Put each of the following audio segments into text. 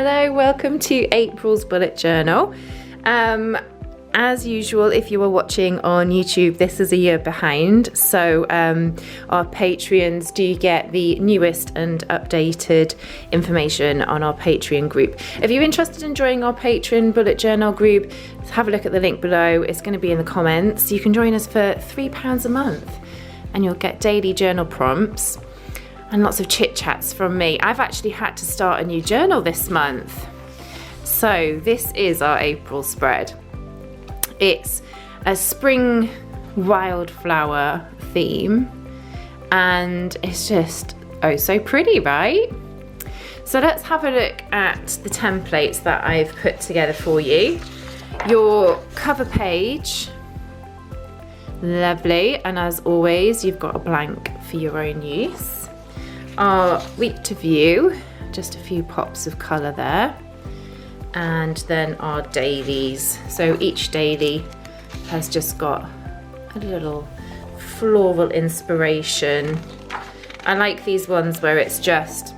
Hello, welcome to April's bullet journal. As usual, if you are watching on YouTube, this is a year behind, so our Patreons do get the newest and updated information on our Patreon group. If you're interested in joining our Patreon bullet journal group, have a look at the link below. It's going to be in the comments. You can join us for £3 a month and you'll get daily journal prompts and lots of chit chats from me. I've actually had to start a new journal this month. So this is our April spread. It's a spring wildflower theme and it's just oh so pretty, right? So let's have a look at the templates that I've put together for you. Your cover page, lovely, and as always you've got a blank for your own use. Our week to view, just a few pops of colour there. And then our dailies. So each daily has just got a little floral inspiration. I like these ones where it's just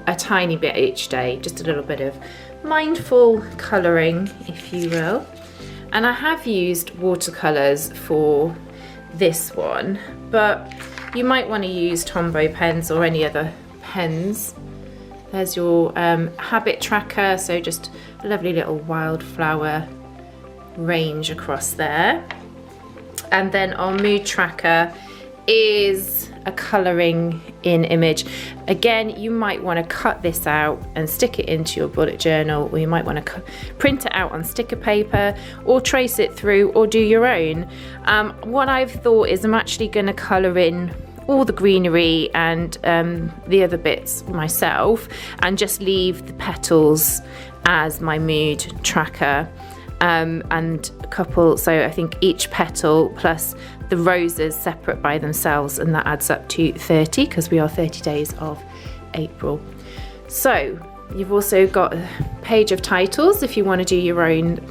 a tiny bit each day, just a little bit of mindful colouring, if you will. And I have used watercolours for this one, but you might want to use Tombow pens or any other pens. There's your habit tracker, so just a lovely little wildflower range across there. And then our mood tracker is a colouring in image. Again, you might want to cut this out and stick it into your bullet journal, or you might want to print it out on sticker paper or trace it through or do your own. What I've thought is I'm actually going to colour in all the greenery and the other bits myself and just leave the petals as my mood tracker, and a couple, so I think each petal plus the roses separate by themselves, and that adds up to 30 because we are 30 days of April. So you've also got a page of titles if you want to do your own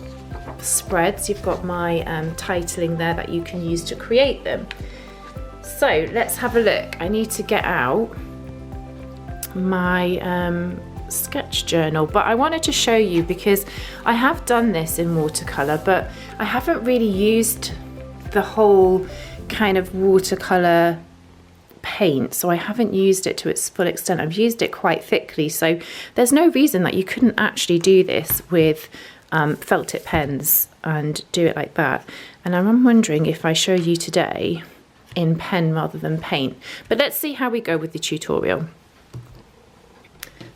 spreads. You've got my titling there that you can use to create them. So let's have a look. I need to get out my sketch journal, but I wanted to show you because I have done this in watercolour, but I haven't really used the whole kind of watercolour paint, so I haven't used it to its full extent. I've used it quite thickly, so there's no reason that you couldn't actually do this with felt tip pens and do it like that. And I'm wondering if I show you today in pen rather than paint, but let's see how we go with the tutorial.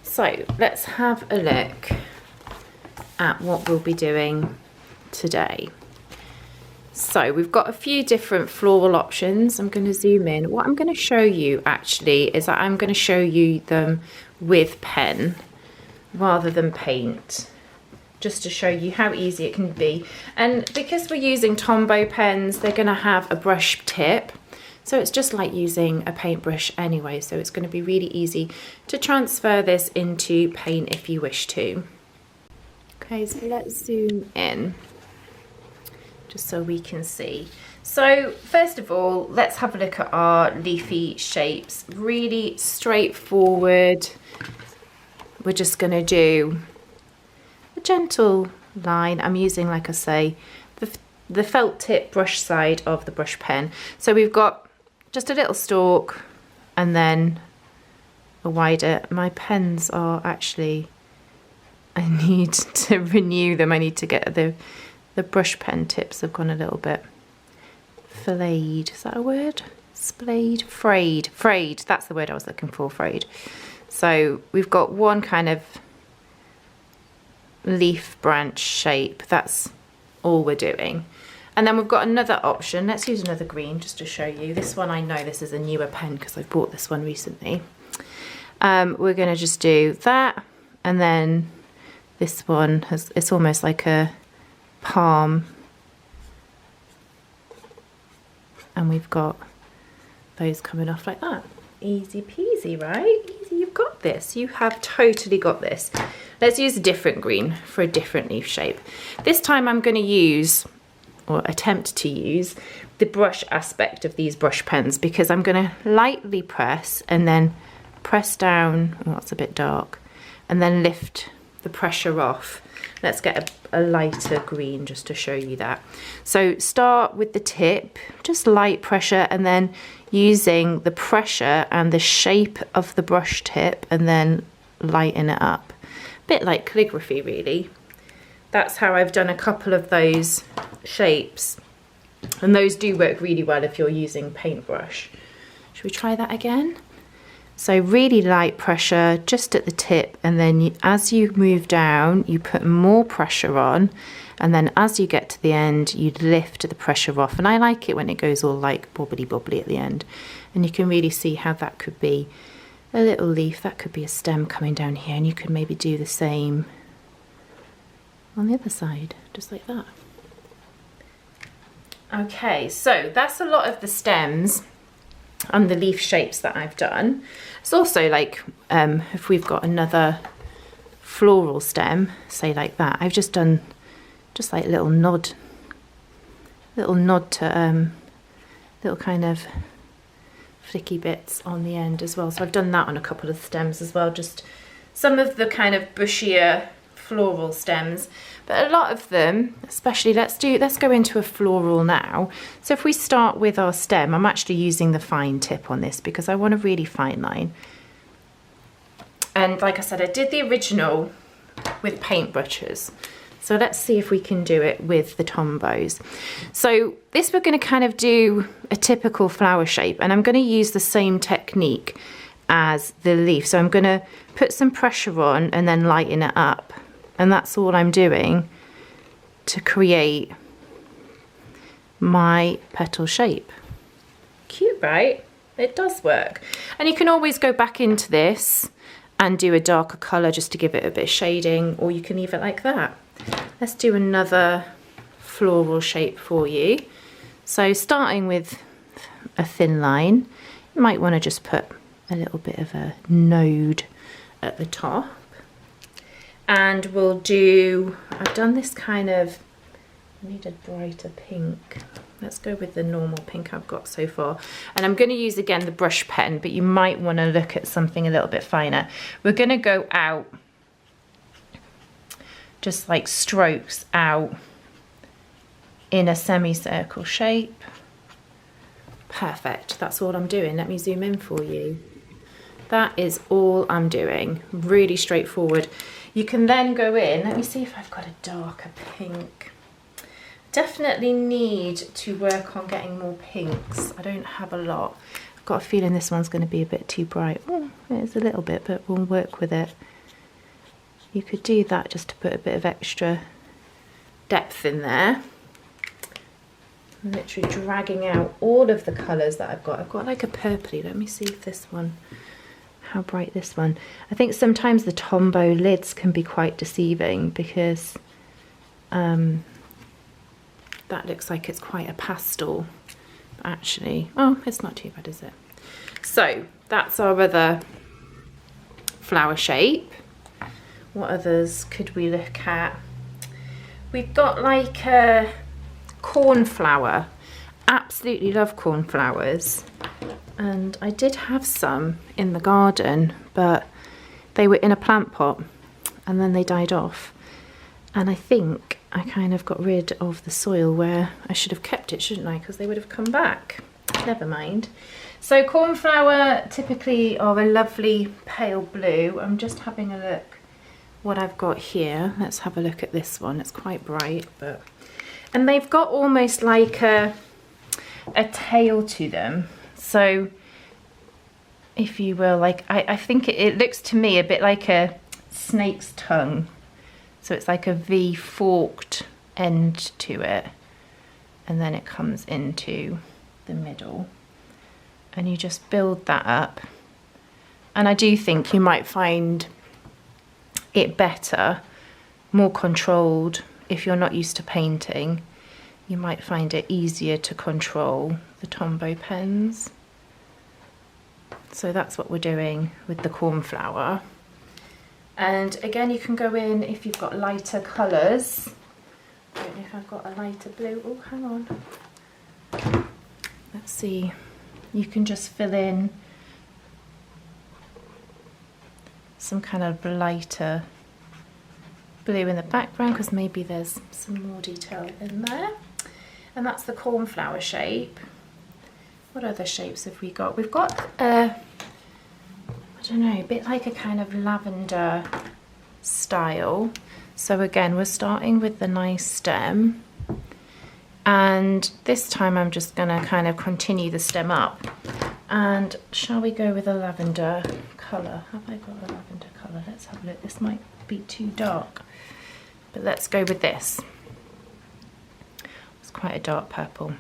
So let's have a look at what we'll be doing today. So we've got a few different floral options. I'm going to zoom in. What I'm going to show you actually is that I'm going to show you them with pen rather than paint, just to show you how easy it can be. And because we're using Tombow pens, they're going to have a brush tip. So it's just like using a paintbrush anyway, so it's going to be really easy to transfer this into paint if you wish to. Okay, so let's zoom in just so we can see. So first of all, let's have a look at our leafy shapes. Really straightforward. We're just going to do a gentle line. I'm using, like I say, the felt tip brush side of the brush pen. So we've got just a little stalk and then a wider. My pens are actually, I need to renew them. I need to get the brush pen tips have gone a little bit flayed. Is that a word? Splayed? Frayed. Frayed. That's the word I was looking for, frayed. So we've got one kind of leaf branch shape. That's all we're doing. And then we've got another option. Let's use another green just to show you. This one, I know this is a newer pen because I bought this one recently. We're going to just do that. And then this one has, it's almost like a palm. And we've got those coming off like that. Easy peasy, right? Easy, you've got this. You have totally got this. Let's use a different green for a different leaf shape. This time I'm going to use, or attempt to use, the brush aspect of these brush pens, because I'm going to lightly press and then press down, oh, it's a bit dark, and then lift the pressure off. Let's get a lighter green just to show you that. So start with the tip, just light pressure, and then using the pressure and the shape of the brush tip and then lighten it up. A bit like calligraphy really. That's how I've done a couple of those shapes, and those do work really well if you're using paintbrush. Should we try that again? So really light pressure just at the tip, and then as you move down you put more pressure on, and then as you get to the end you lift the pressure off. And I like it when it goes all like bobbly bobbly at the end, and you can really see how that could be a little leaf, that could be a stem coming down here, and you could maybe do the same on the other side, just like that. Okay, so that's a lot of the stems and the leaf shapes that I've done. It's also like if we've got another floral stem, say like that, I've just done just like a little nod to little kind of flicky bits on the end as well. So I've done that on a couple of stems as well, just some of the kind of bushier floral stems, but a lot of them, especially let's go into a floral now. So if we start with our stem, I'm actually using the fine tip on this because I want a really fine line. And like I said, I did the original with paintbrushes. So let's see if we can do it with the Tombows. So this, we're going to kind of do a typical flower shape, and I'm going to use the same technique as the leaf. So I'm going to put some pressure on and then lighten it up. And that's all I'm doing to create my petal shape. Cute, right? It does work. And you can always go back into this and do a darker colour just to give it a bit of shading, or you can leave it like that. Let's do another floral shape for you. So starting with a thin line, you might want to just put a little bit of a node at the top. And we'll do, I've done this kind of, I need a brighter pink. Let's go with the normal pink I've got so far. And I'm going to use again the brush pen, but you might want to look at something a little bit finer. We're going to go out, just like strokes out in a semicircle shape. Perfect, that's all I'm doing. Let me zoom in for you. That is all I'm doing, really straightforward. You can then go in, let me see if I've got a darker pink. Definitely need to work on getting more pinks. I don't have a lot. I've got a feeling this one's going to be a bit too bright. Oh, it is a little bit, but we'll work with it. You could do that just to put a bit of extra depth in there. I'm literally dragging out all of the colours that I've got. I've got like a purpley. Let me see if this one, how bright this one. I think sometimes the Tombow lids can be quite deceiving because that looks like it's quite a pastel. But actually, oh, it's not too bad, is it? So that's our other flower shape. What others could we look at? We've got like a cornflower. Absolutely love cornflowers. And I did have some in the garden, but they were in a plant pot and then they died off. And I think I kind of got rid of the soil where I should have kept it, shouldn't I? Because they would have come back. Never mind. So cornflower typically are a lovely pale blue. I'm just having a look what I've got here. Let's have a look at this one. It's quite bright, but and they've got almost like a tail to them. So if you will, like I think it looks to me a bit like a snake's tongue. So it's like a V forked end to it, and then it comes into the middle, and you just build that up. And I do think you might find it better, more controlled. If you're not used to painting, you might find it easier to control the Tombow pens. So that's what we're doing with the cornflower. And again, you can go in if you've got lighter colours. I don't know if I've got a lighter blue. Oh, hang on. Let's see. You can just fill in some kind of lighter blue in the background because maybe there's some more detail in there. And that's the cornflower shape. What other shapes have we got? We've got I don't know, a bit like a kind of lavender style. So again, we're starting with the nice stem. And this time I'm just gonna kind of continue the stem up. And shall we go with a lavender colour? Have I got a lavender colour? Let's have a look. This might be too dark, but let's go with this. It's quite a dark purple.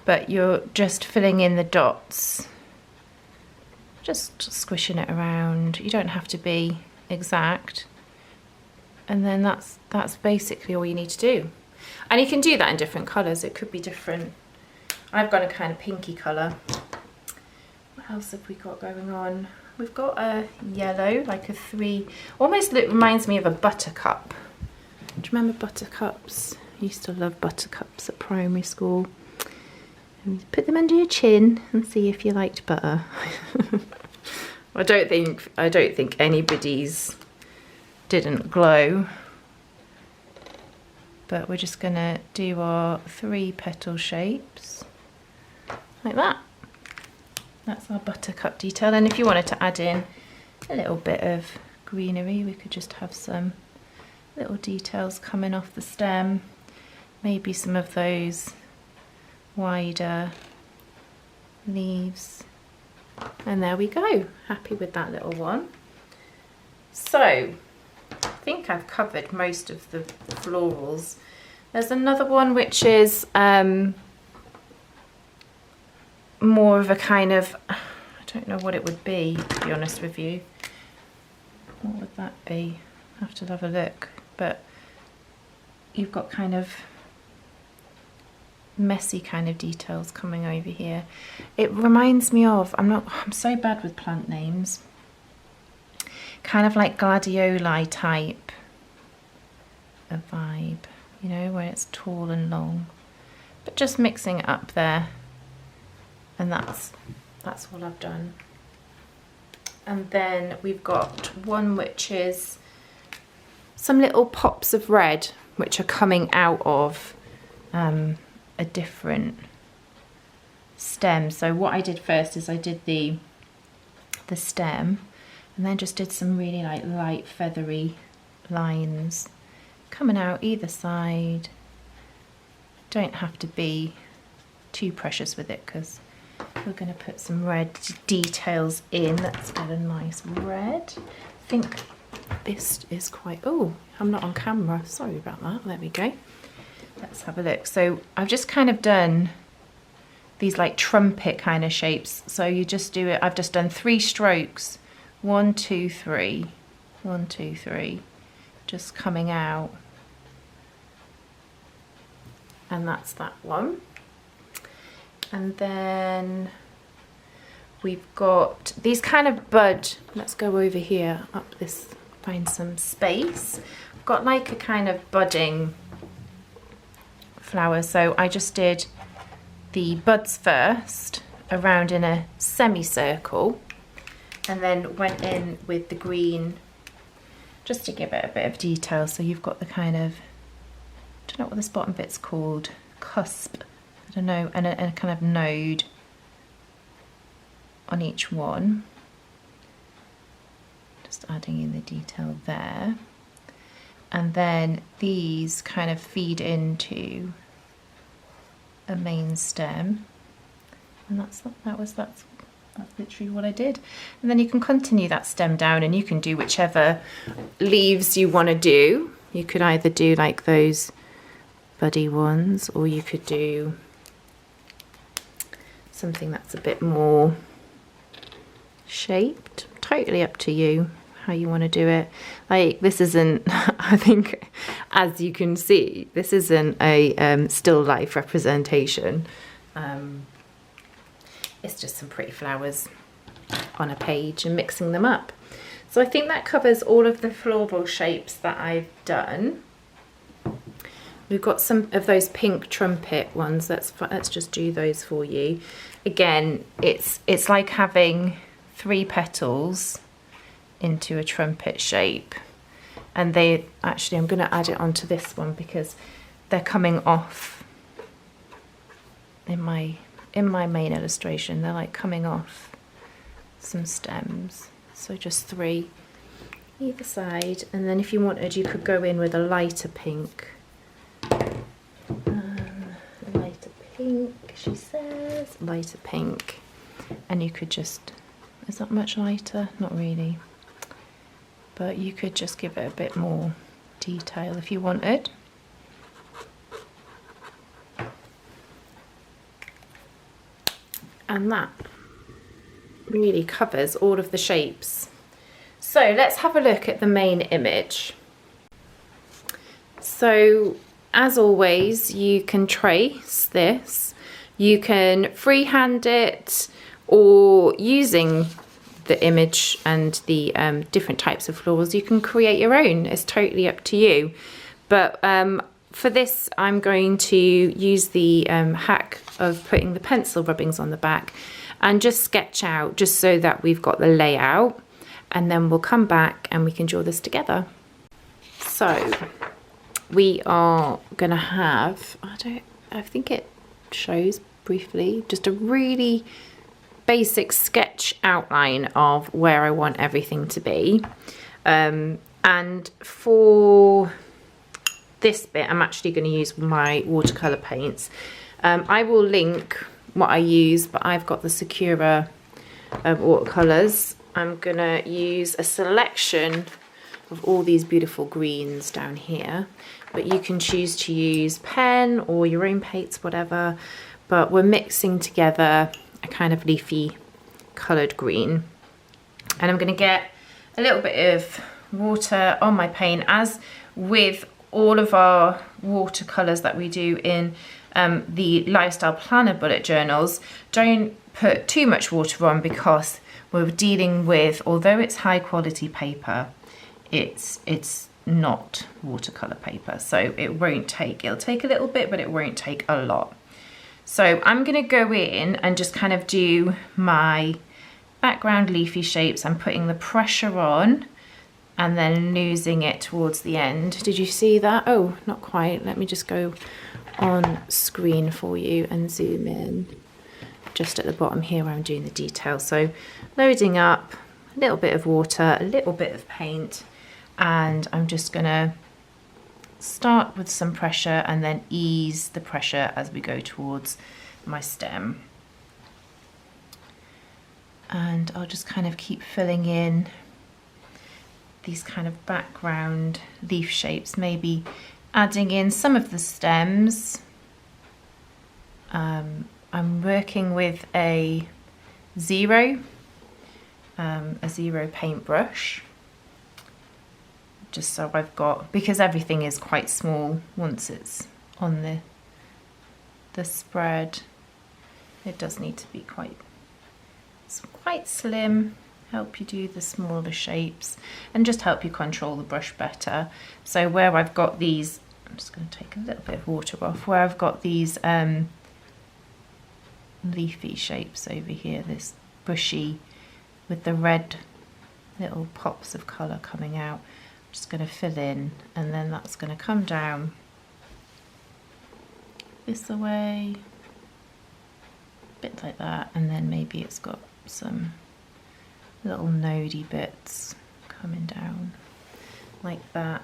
But you're just filling in the dots, just squishing it around. You don't have to be exact. And then that's basically all you need to do. And you can do that in different colours. It could be different. I've got a kind of pinky colour. What else have we got going on? We've got a yellow, like a 3, almost reminds me of a buttercup. Do you remember buttercups? I used to love buttercups at primary school. And you put them under your chin and see if you liked butter. I don't think anybody's didn't glow. But we're just gonna do our 3 petal shapes like that. That's our buttercup detail. And if you wanted to add in a little bit of greenery, we could just have some little details coming off the stem. Maybe some of those wider leaves. And there we go. Happy with that little one. So I think I've covered most of the florals. There's another one which is more of a kind of, I don't know what it would be, to be honest with you. What would that be? I have to have a look. But you've got kind of messy kind of details coming over here. It reminds me of, I'm so bad with plant names. Kind of like gladioli type of vibe, you know, where it's tall and long. But just mixing it up there. And that's what I've done. And then we've got one which is some little pops of red which are coming out of a different stem. So what I did first is I did the stem and then just did some really like light feathery lines coming out either side. Don't have to be too precious with it because we're going to put some red details in. Let's get a nice red. I think this is quite, oh, I'm not on camera, sorry about that. There we go. Let's have a look. So I've just kind of done these like trumpet kind of shapes. So you just do it, I've just done 3 strokes. 1, 2, 3. 1, 2, 3. Just coming out. And that's that one. And then we've got these kind of bud. Let's go over here, up this, find some space. I've got like a kind of budding flower. So I just did the buds first, around in a semicircle, and then went in with the green just to give it a bit of detail. So you've got the kind of, I don't know what this bottom bit's called, cusp, I don't know, and a kind of node on each one. Just adding in the detail there. And then these kind of feed into a main stem. And that's literally what I did. And then you can continue that stem down and you can do whichever leaves you want to do. You could either do like those buddy ones, or you could do something that's a bit more shaped. Totally up to you how you want to do it. Like this isn't, I think, as you can see, this isn't a still life representation. It's just some pretty flowers on a page and mixing them up. So I think that covers all of the floral shapes that I've done. We've got some of those pink trumpet ones. Let's just do those for you. Again, it's like having 3 petals into a trumpet shape. And they actually, I'm going to add it onto this one because they're coming off in my main illustration. They're like coming off some stems. So just 3 either side. And then if you wanted, you could go in with a lighter pink. Lighter pink, she says. Lighter pink. And you could just, is that much lighter? Not really. But you could just give it a bit more detail if you wanted. And that really covers all of the shapes. So let's have a look at the main image. So as always, you can trace this. You can freehand it, or using the image and the different types of florals, you can create your own. It's totally up to you. But for this, I'm going to use the hack of putting the pencil rubbings on the back and just sketch out, just so that we've got the layout, and then we'll come back and we can draw this together. So we are gonna have, I think it shows briefly, just a really basic sketch outline of where I want everything to be. And for this bit, I'm actually going to use my watercolour paints. I will link what I use, but I've got the Sakura watercolours. I'm going to use a selection of all these beautiful greens down here, but you can choose to use pen or your own paints, whatever. But we're mixing together a kind of leafy coloured green, and I'm going to get a little bit of water on my paint. As with all of our watercolours that we do in the lifestyle planner bullet journals, don't put too much water on, because we're dealing with, although it's high quality paper, it's not watercolour paper, so it'll take a little bit, but it won't take a lot. So I'm going to go in and just kind of do my background leafy shapes. I'm putting the pressure on and then losing it towards the end. Did you see that? Oh, not quite. Let me just go on screen for you and zoom in just at the bottom here where I'm doing the detail. So loading up, a little bit of water, a little bit of paint, and I'm just going to start with some pressure and then ease the pressure as we go towards my stem. And I'll just kind of keep filling in these kind of background leaf shapes, maybe adding in some of the stems. I'm working with a zero paintbrush, just so I've got, because everything is quite small once it's on the spread, it does need to be quite slim, help you do the smaller shapes and just help you control the brush better. So where I've got these, I'm just going to take a little bit of water off, where I've got these leafy shapes over here, this bushy with the red little pops of colour coming out, I'm just going to fill in, and then that's going to come down this way, a bit like that, and then maybe it's got some little nodey bits coming down like that,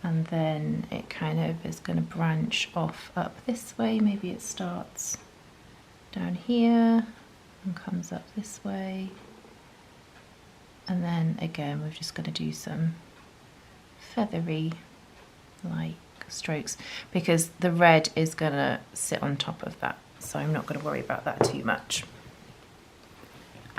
and then it kind of is going to branch off up this way. Maybe it starts down here and comes up this way, and then again we're just going to do some feathery like strokes, because the red is going to sit on top of that, so I'm not going to worry about that too much.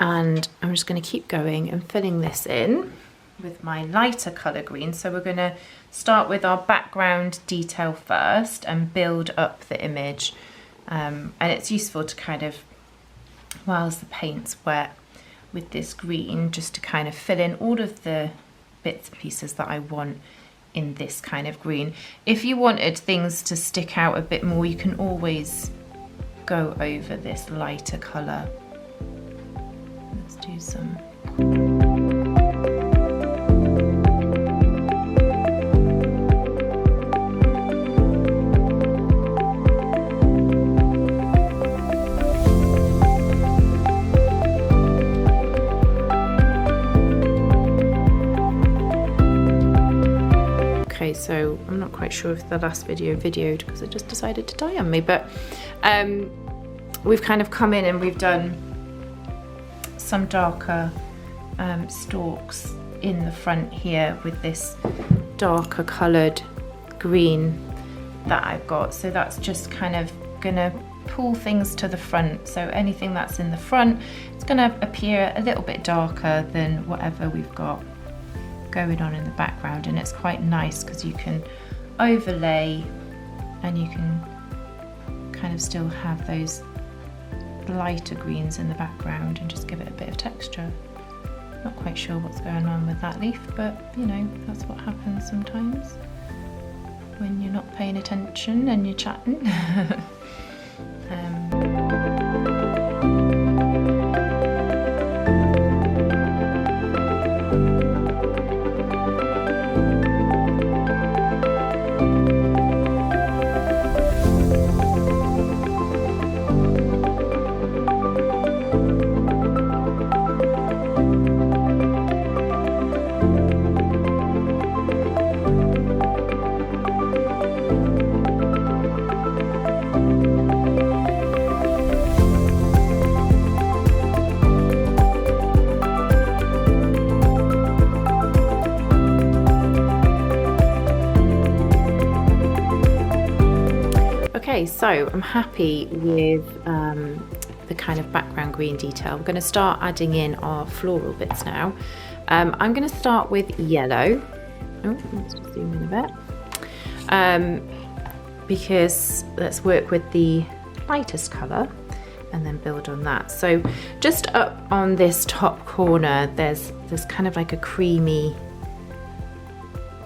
And I'm just going to keep going and filling this in with my lighter colour green. So we're going to start with our background detail first and build up the image, and it's useful to kind of, whilst the paint's wet, with this green, just to kind of fill in all of the bits and pieces that I want in this kind of green. If you wanted things to stick out a bit more, you can always go over this lighter colour. Let's do some. so I'm not quite sure if the last video videoed because it just decided to die on me, but we've kind of come in and we've done some darker stalks in the front here with this darker coloured green that I've got. So that's just kind of gonna pull things to the front. So anything that's in the front, it's gonna appear a little bit darker than whatever we've got going on in the background. And it's quite nice because you can overlay and you can kind of still have those lighter greens in the background and just give it a bit of texture. Not quite sure what's going on with that leaf, but you know, that's what happens sometimes when you're not paying attention and you're chatting. Okay, so I'm happy with the kind of background green detail. We're going to start adding in our floral bits now. I'm going to start with yellow. Oh, let's just zoom in a bit. Because let's work with the lightest colour and then build on that. So just up on this top corner, there's kind of like a creamy,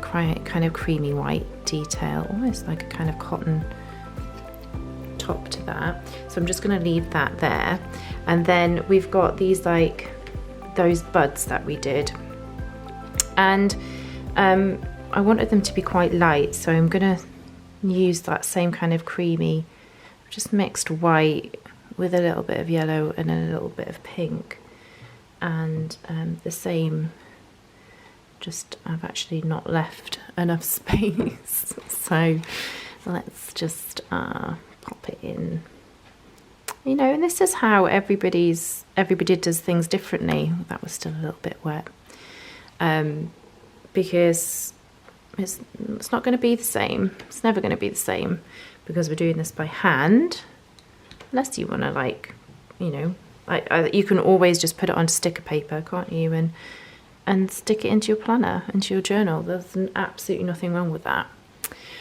kind of creamy white detail, almost like a kind of cotton top to that. So I'm just going to leave that there. And then we've got these like those buds that we did, and I wanted them to be quite light, so I'm going to use that same kind of creamy, just mixed white with a little bit of yellow and a little bit of pink, and the same, just I've actually not left enough space, so let's just pop it in, you know. And this is how everybody does things differently. That was still a little bit wet, because it's not going to be the same. It's never going to be the same because we're doing this by hand, unless you want to, like, you know, you can always just put it on sticker paper, can't you, and stick it into your planner, into your journal. There's absolutely nothing wrong with that.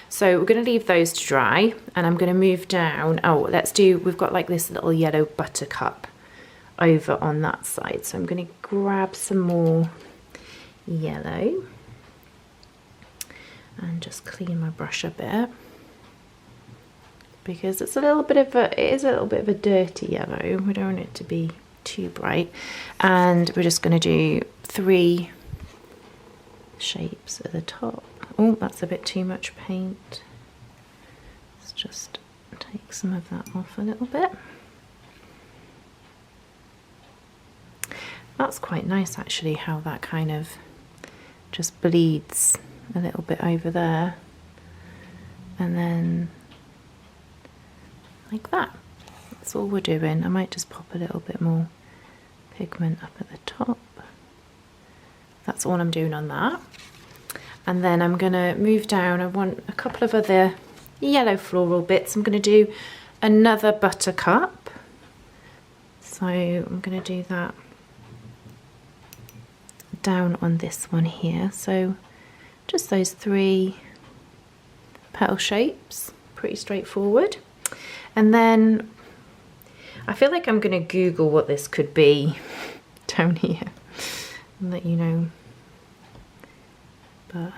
So we're going to leave those to dry, and I'm going to move down. Oh, we've got like this little yellow buttercup over on that side. So I'm going to grab some more yellow and just clean my brush a bit, because it is a little bit of a dirty yellow. We don't want it to be too bright. And we're just going to do 3 shapes at the top. Oh, that's a bit too much paint. Let's just take some of that off a little bit. That's quite nice actually, how that kind of just bleeds a little bit over there, and then like that. That's all we're doing. I might just pop a little bit more pigment up at the top. That's all I'm doing on that. And then I'm going to move down. I want a couple of other yellow floral bits. I'm going to do another buttercup. So I'm going to do that down on this one here. So just those 3 petal shapes, pretty straightforward. And then I feel like I'm going to Google what this could be down here and let you know. But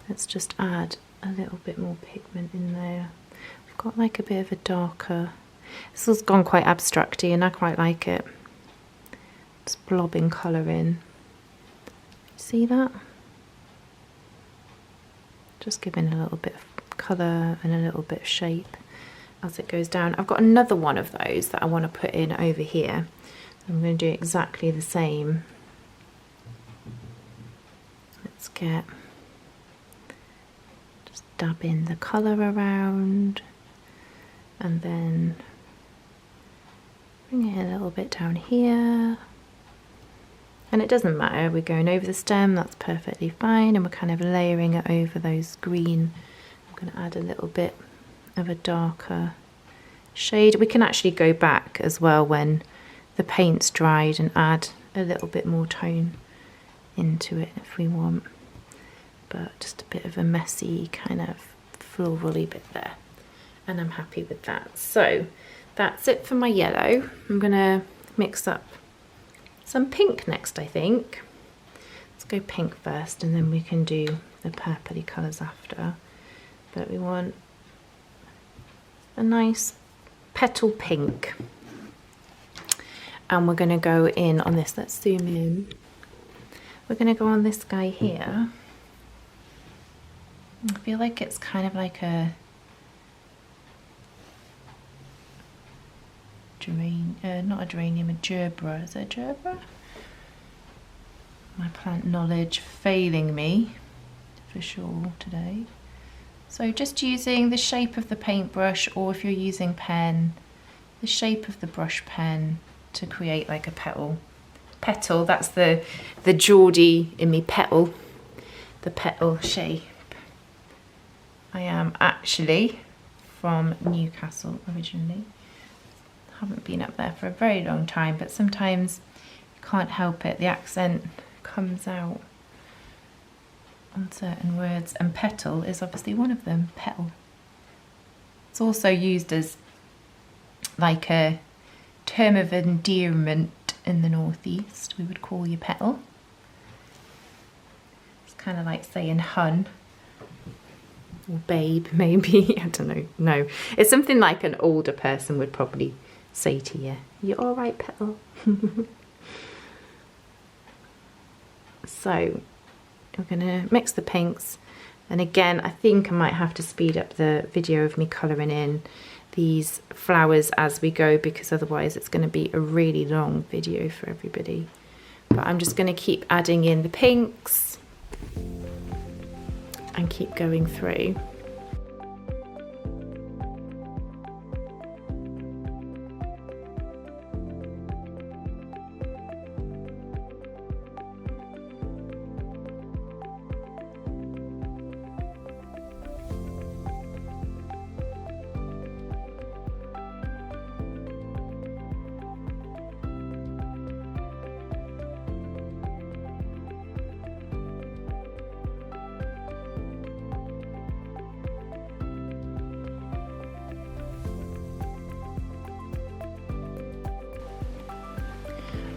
let's just add a little bit more pigment in there. We've got like a bit of a darker, this has gone quite abstracty and I quite like it. Just blobbing colour in. See that? Just giving a little bit of colour and a little bit of shape as it goes down. I've got another one of those that I want to put in over here. I'm going to do exactly the same. Let's get dab in the colour around, and then bring it a little bit down here. And it doesn't matter, we're going over the stem, that's perfectly fine, and we're kind of layering it over those green. I'm going to add a little bit of a darker shade. We can actually go back as well when the paint's dried and add a little bit more tone into it if we want, but just a bit of a messy kind of florally bit there, and I'm happy with that. So that's it for my yellow. I'm gonna mix up some pink next, I think. Let's go pink first and then we can do the purpley colours after, but we want a nice petal pink, and we're going to go in on this. Let's zoom in. We're going to go on this guy here. I feel like it's kind of like a not a geranium, a gerbera. Is it a gerbera? My plant knowledge failing me for sure today. So just using the shape of the paintbrush, or if you're using pen, the shape of the brush pen to create like a petal. Petal, that's the Geordie in me, petal. The petal shape. I am actually from Newcastle originally. Haven't been up there for a very long time, but sometimes you can't help it, the accent comes out on certain words, and petal is obviously one of them. Petal. It's also used as like a term of endearment in the northeast. We would call you petal. It's kind of like saying hun or babe maybe. I don't know. No, it's something like an older person would probably say to you. You're all right, petal. So we're gonna mix the pinks, and again I think I might have to speed up the video of me colouring in these flowers as we go, because otherwise it's going to be a really long video for everybody. But I'm just going to keep adding in the pinks and keep going through.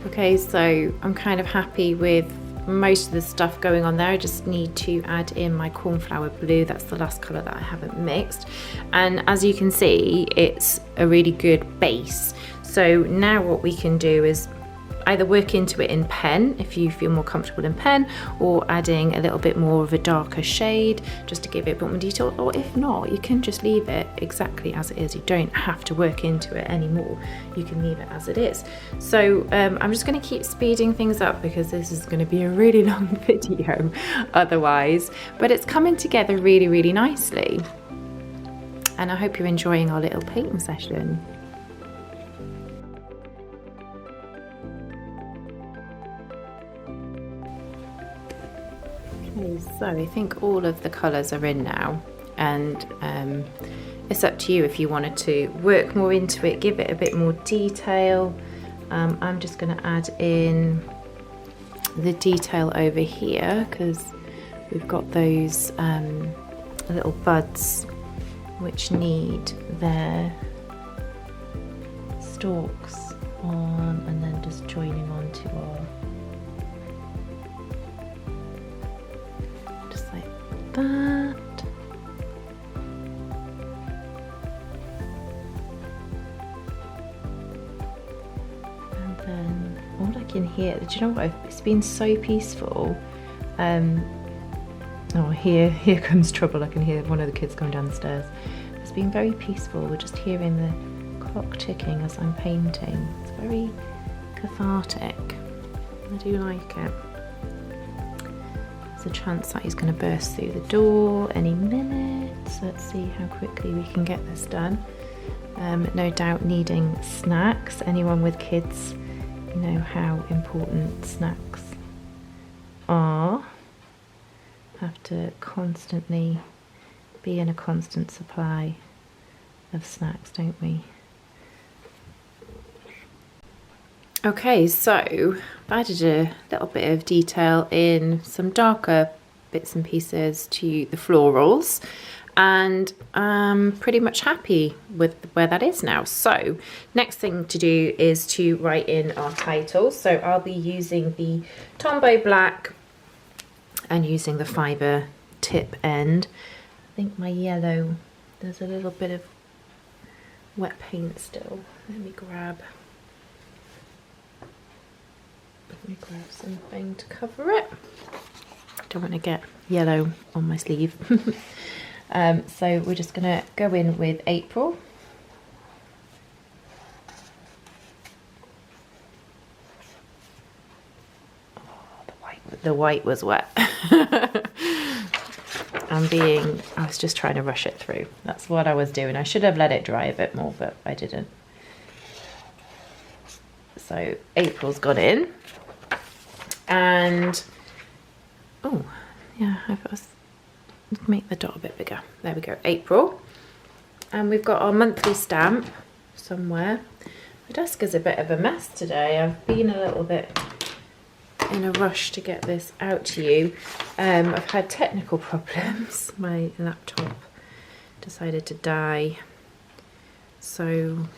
Okay, so I'm kind of happy with most of the stuff going on there. I just need to add in my cornflower blue. That's the last colour that I haven't mixed. And as you can see, it's a really good base. So now what we can do is either work into it in pen, if you feel more comfortable in pen, or adding a little bit more of a darker shade just to give it a bit more detail, or if not, you can just leave it exactly as it is. You don't have to work into it anymore. You can leave it as it is. So I'm just going to keep speeding things up because this is going to be a really long video otherwise, but it's coming together really, really nicely. And I hope you're enjoying our little painting session. So I think all of the colours are in now, and it's up to you if you wanted to work more into it, give it a bit more detail. I'm just going to add in the detail over here because we've got those little buds which need their stalks on, and then just joining onto our that. And then all I can hear, do you know what, it's been so peaceful. Oh, here comes trouble. I can hear one of the kids going down the stairs. It's been very peaceful. We're just hearing the clock ticking as I'm painting. It's very cathartic. I do like it. There's a chance that he's going to burst through the door any minute. So let's see how quickly we can get this done. No doubt needing snacks. Anyone with kids know how important snacks are. Have to constantly be in a constant supply of snacks, don't we? Okay, so I've added a little bit of detail in some darker bits and pieces to the florals, and I'm pretty much happy with where that is now. So next thing to do is to write in our title. So I'll be using the Tombow black and using the fibre tip end. I think my yellow, there's a little bit of wet paint still. Let me grab something to cover it. Don't want to get yellow on my sleeve. So we're just going to go in with April. Oh, the white was wet. I was just trying to rush it through. That's what I was doing. I should have let it dry a bit more, but I didn't. So April's gone in. And, oh, yeah, I've got to make the dot a bit bigger. There we go, April. And we've got our monthly stamp somewhere. My desk is a bit of a mess today. I've been a little bit in a rush to get this out to you. I've had technical problems. My laptop decided to die. So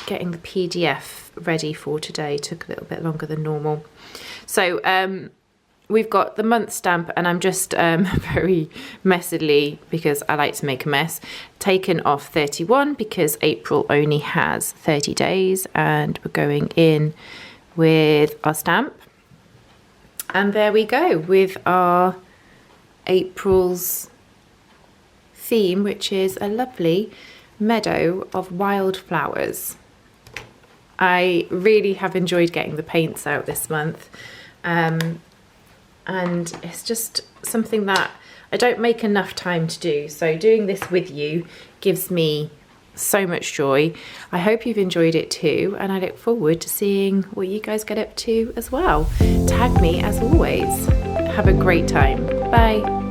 getting the PDF ready for today took a little bit longer than normal. So we've got the month stamp, and I'm just very messily, because I like to make a mess, taken off 31 because April only has 30 days, and we're going in with our stamp. And there we go with our April's theme, which is a lovely meadow of wildflowers. I really have enjoyed getting the paints out this month, and it's just something that I don't make enough time to do, so doing this with you gives me so much joy. I hope you've enjoyed it too, and I look forward to seeing what you guys get up to as well. Tag me as always. Have a great time. Bye.